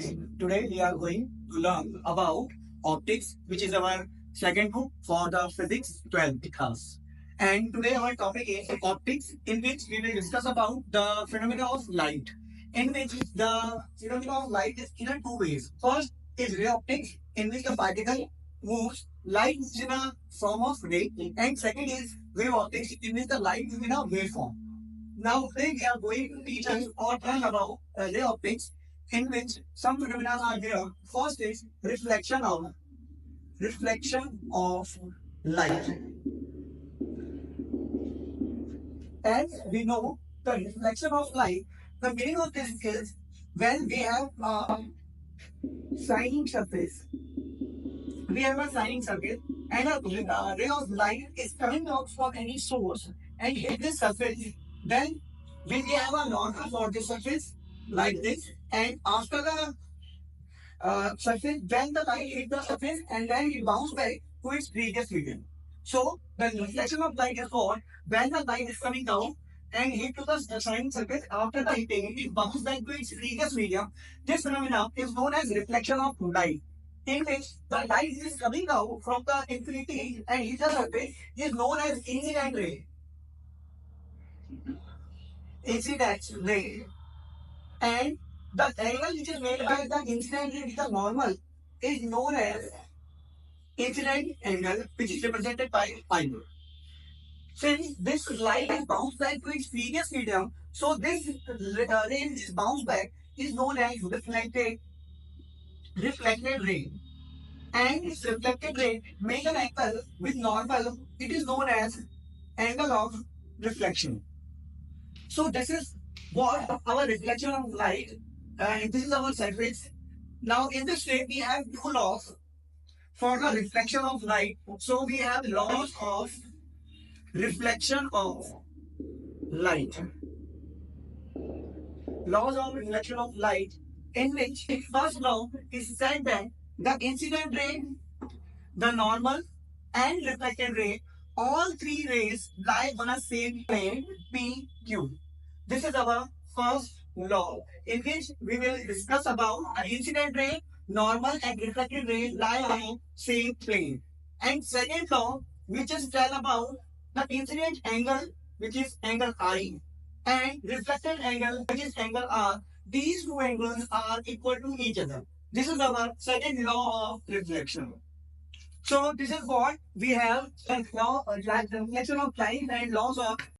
Today we are going to learn about optics, which is our second book for the physics 12th class. And today our topic is optics, in which we will discuss about the phenomena of light, in which the phenomena of light is in a two ways. First is ray optics, in which the particle moves light in a form of ray, and second is wave optics, in which the light is in a waveform. Now, today we are going to teach us or learn about ray optics, in which some phenomena are there. First is reflection of light. As we know, the reflection of light, the meaning of this is when we have a shining surface. We have a shining surface, and a ray of light is coming out from any source and hit this surface. Then we have a normal for the surface like this, and after the surface, then the light hit the surface and then it bounces back to its previous region. So the reflection of light is called when the light is coming down and hit to the shining surface. After the hitting, it bounces back to its previous medium. This phenomenon is known as reflection of light, in which the light is coming out from the infinity and hit the surface is known as incident ray. Incident ray. And the angle which is made by the incident ray with the normal is known as incident angle, which is represented by I. Since this light is bounced back to its previous medium, so this ray is bounced back is known as reflected ray. And this reflected ray make an angle with normal, it is known as angle of reflection. So this is what our reflection of light, and this is our surface. Now in this way we have two laws for the reflection of light. So we have laws of reflection of light. Laws of reflection of light, in which the first law is said that the incident ray, the normal, and reflected ray, all three rays lie on a same plane PQ. This is our first law, in which we will discuss about an incident ray, normal, and reflected ray lie on same plane. And second law, which is tell about the incident angle, which is angle I, and reflected angle, which is angle R. These two angles are equal to each other. This is our second law of reflection. So this is what we have, law, like the reflection of light and laws of